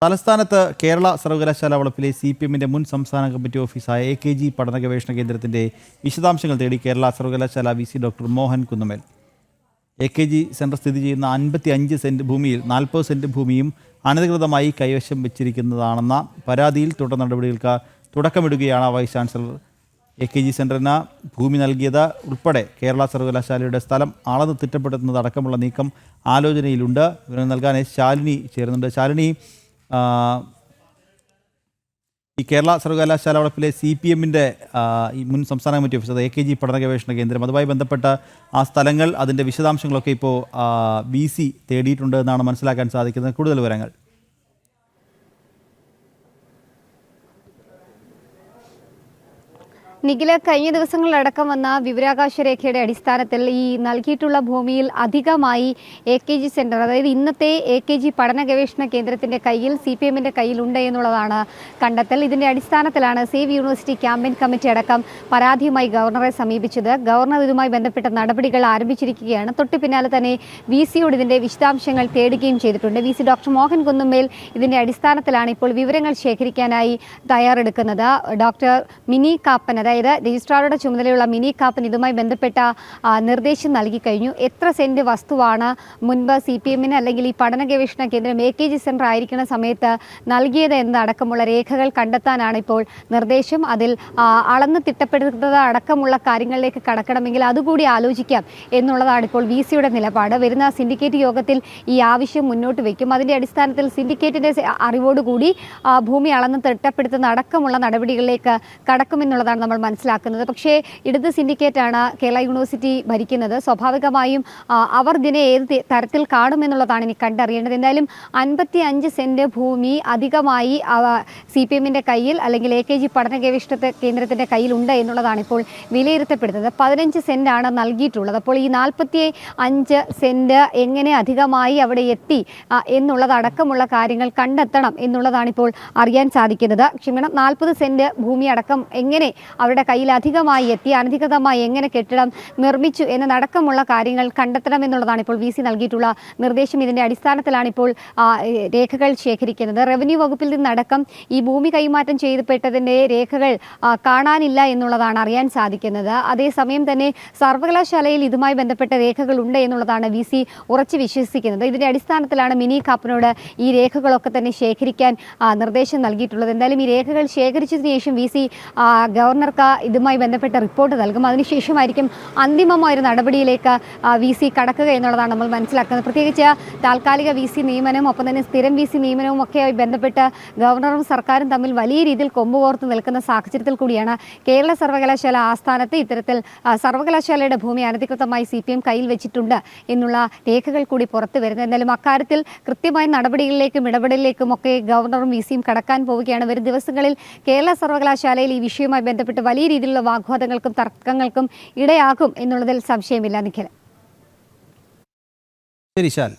തലസ്ഥാനത്ത് കേരള സർവകലാശാല വളപ്പിലെ CPM-ന്റെ മുൻ സംസ്ഥാന കമ്മിറ്റി ഓഫീസായ AKG പഠന ഗവേഷണ കേന്ദ്രത്തിന്റെ വിശദാംശങ്ങൾ തേടി കേരള സർവകലാശാല VC ഡോക്ടർ മോഹൻ കുന്നുമേൽ. AKG സെന്റർ സ്ഥിതി ചെയ്യുന്ന 55 സെന്റ് ഭൂമിയിൽ 40 സെന്റ് ഭൂമിയും അനധികൃതമായി കൈവശം വെച്ചിരിക്കുന്നതാണെന്ന പരാതിയിൽ തുടർ നടപടികൾക്ക് തുടക്കമിടുകയാണ് വൈസ് ചാൻസലർ. AKG സെന്ററിന് ഭൂമി നൽകിയത് ഉൾപ്പെടെ കേരള സർവകലാശാലയുടെ സ്ഥലം അളന്ന് തിട്ടപ്പെടുത്തുന്നതടക്കമുള്ള നീക്കം ആലോചനയിലുണ്ട്. വിവരം നൽകാൻ ശാലിനി ചേരുന്നുണ്ട്. ശാലിനി, ഈ കേരള സർവകലാശാല വളപ്പിലെ CPM-ന്റെ ഈ മുൻ സംസ്ഥാന കമ്മിറ്റി ഓഫീസ്, AKG പഠന ഗവേഷണ കേന്ദ്രം, അതുമായി ബന്ധപ്പെട്ട ആ സ്ഥലങ്ങൾ, അതിൻ്റെ വിശദാംശങ്ങളൊക്കെ ഇപ്പോൾ VC തേടിയിട്ടുണ്ട് എന്നാണ് മനസ്സിലാക്കാൻ സാധിക്കുന്നത്. കൂടുതൽ വിവരങ്ങൾ. നിഖില, കഴിഞ്ഞ ദിവസങ്ങളിലടക്കം വന്ന വിവരാകാശ രേഖയുടെ അടിസ്ഥാനത്തിൽ ഈ നൽകിയിട്ടുള്ള ഭൂമിയിൽ അധികമായി AKG സെന്റർ, അതായത് ഇന്നത്തെ AKG പഠന ഗവേഷണ കേന്ദ്രത്തിന്റെ കയ്യിൽ CPM-ന്റെ കയ്യിലുണ്ട് എന്നുള്ളതാണ് കണ്ടെത്തൽ. ഇതിന്റെ അടിസ്ഥാനത്തിലാണ് സേവ് യൂണിവേഴ്സിറ്റി ക്യാമ്പയിൻ കമ്മിറ്റി അടക്കം പരാതിയുമായി ഗവർണറെ സമീപിച്ചത്. ഗവർണർ ഇതുമായി ബന്ധപ്പെട്ട നടപടികൾ ആരംഭിച്ചിരിക്കുകയാണ്. തൊട്ടു പിന്നാലെ തന്നെ VC-യോട് ഇതിന്റെ വിശദാംശങ്ങൾ തേടുകയും ചെയ്തിട്ടുണ്ട്. VC ഡോക്ടർ മോഹൻ കുന്നുമേൽ ഇതിന്റെ അടിസ്ഥാനത്തിലാണ് ഇപ്പോൾ വിവരങ്ങൾ ശേഖരിക്കാനായി തയ്യാറെടുക്കുന്നത്. ഡോക്ടർ മിനി കാപ്പൻ, അതായത് രജിസ്ട്രാറുടെ ചുമതലയുള്ള മിനി കാപ്പൻ ഇതുമായി ബന്ധപ്പെട്ട നിർദ്ദേശം നൽകി കഴിഞ്ഞു. എത്ര സെന്റ് വസ്തുവാണ് മുൻപ് CPM-ന് അല്ലെങ്കിൽ ഈ പഠന ഗവേഷണ കേന്ദ്രം AKG സെന്റർ ആയിരിക്കുന്ന സമയത്ത് നൽകിയത് എന്നതടക്കമുള്ള രേഖകൾ കണ്ടെത്താനാണ് ഇപ്പോൾ നിർദ്ദേശം. അതിൽ അളന്ന് തിട്ടപ്പെടുത്തുന്നത് അടക്കമുള്ള കാര്യങ്ങളിലേക്ക് കടക്കണമെങ്കിൽ അതുകൂടി ആലോചിക്കാം എന്നുള്ളതാണ് ഇപ്പോൾ VC-യുടെ നിലപാട്. വരുന്ന സിൻഡിക്കേറ്റ് യോഗത്തിൽ ഈ ആവശ്യം മുന്നോട്ട് വയ്ക്കും. അതിൻ്റെ അടിസ്ഥാനത്തിൽ സിൻഡിക്കേറ്റിൻ്റെ അറിവോടുകൂടി ഭൂമി അളന്ന് തിട്ടപ്പെടുത്തുന്ന അടക്കമുള്ള നടപടികളിലേക്ക് കടക്കുമെന്നുള്ളതാണ് നമ്മൾ മനസ്സിലാക്കുന്നത്. പക്ഷേ ഇടത് സിൻഡിക്കേറ്റാണ് കേരള യൂണിവേഴ്സിറ്റി ഭരിക്കുന്നത്. സ്വാഭാവികമായും അവർ ഇതിനെ ഏത് തരത്തിൽ കാണുമെന്നുള്ളതാണ് ഇനി കണ്ടറിയേണ്ടത്. എന്തായാലും 55 സെന്റ് ഭൂമി അധികമായി CPM-ന്റെ കയ്യിൽ അല്ലെങ്കിൽ AKG പഠന ഗവേഷണ കേന്ദ്രത്തിൻ്റെ കയ്യിലുണ്ട് എന്നുള്ളതാണ് ഇപ്പോൾ വിലയിരുത്തപ്പെടുന്നത്. 15 സെന്റാണ് നൽകിയിട്ടുള്ളത്. അപ്പോൾ ഈ 45 സെന്റ് എങ്ങനെ അധികമായി അവിടെ എത്തി എന്നുള്ളതടക്കമുള്ള കാര്യങ്ങൾ കണ്ടെത്തണം എന്നുള്ളതാണ് ഇപ്പോൾ അറിയാൻ സാധിക്കുന്നത്. 40 സെന്റ് ഭൂമി അടക്കം എങ്ങനെ അവരുടെ കയ്യിൽ അധികമായി എത്തി, അനധികൃതമായി എങ്ങനെ കെട്ടിടം നിർമ്മിച്ചു എന്നതടക്കമുള്ള കാര്യങ്ങൾ കണ്ടെത്തണം എന്നുള്ളതാണ് ഇപ്പോൾ VC നൽകിയിട്ടുള്ള നിർദ്ദേശം. ഇതിൻ്റെ അടിസ്ഥാനത്തിലാണ് ഇപ്പോൾ രേഖകൾ ശേഖരിക്കുന്നത്. റവന്യൂ വകുപ്പിൽ നിന്നടക്കം ഈ ഭൂമി കൈമാറ്റം ചെയ്യപ്പെട്ടതിൻ്റെ രേഖകൾ കാണാനില്ല എന്നുള്ളതാണ് അറിയാൻ സാധിക്കുന്നത്. അതേസമയം തന്നെ സർവകലാശാലയിൽ ഇതുമായി ബന്ധപ്പെട്ട രേഖകളുണ്ട് എന്നുള്ളതാണ് VC ഉറച്ചു വിശ്വസിക്കുന്നത്. ഇതിൻ്റെ അടിസ്ഥാനത്തിലാണ് മിനി കാപ്പനോട് ഈ രേഖകളൊക്കെ തന്നെ ശേഖരിക്കാൻ നിർദ്ദേശം നൽകിയിട്ടുള്ളത്. എന്തായാലും ഈ രേഖകൾ ശേഖരിച്ചതിന് ശേഷം VC ഗവർണർക്ക് ഇതുമായി ബന്ധപ്പെട്ട റിപ്പോർട്ട് നൽകും. അതിനുശേഷമായിരിക്കും അന്തിമമായൊരു നടപടിയിലേക്ക് VC കടക്കുക എന്നുള്ളതാണ് നമ്മൾ മനസ്സിലാക്കുന്നത്. പ്രത്യേകിച്ച് താൽക്കാലിക VC നിയമനവും ഒപ്പം തന്നെ സ്ഥിരം VC നിയമനവും ഒക്കെയായി ബന്ധപ്പെട്ട് ഗവർണറും സർക്കാരും തമ്മിൽ വലിയ രീതിയിൽ കൊമ്പുകോർത്ത് നിൽക്കുന്ന സാഹചര്യത്തിൽ കൂടിയാണ് കേരള സർവകലാശാല ആസ്ഥാനത്ത് ഇത്തരത്തിൽ സർവകലാശാലയുടെ ഭൂമി അനധികൃതമായി CPM കയ്യിൽ വെച്ചിട്ടുണ്ട് എന്നുള്ള രേഖകൾ കൂടി പുറത്തു വരുന്നത്. എന്തായാലും അക്കാര്യത്തിൽ കൃത്യമായ നടപടികളിലേക്കും ഇടപെടലിലേക്കും ഒക്കെ ഗവർണറും VC-യും കടക്കാൻ പോവുകയാണ്. വരും ദിവസങ്ങളിൽ കേരള സർവകലാശാലയിൽ ഈ വിഷയവുമായി ബന്ധപ്പെട്ട് വലിയ രീതിയിലുള്ള വാഗ്വാദങ്ങൾക്കും തർക്കങ്ങൾക്കും ഇടയാകും എന്നുള്ളതിൽ സംശയമില്ല. നിഖിൽ. ശരി ശാൽ.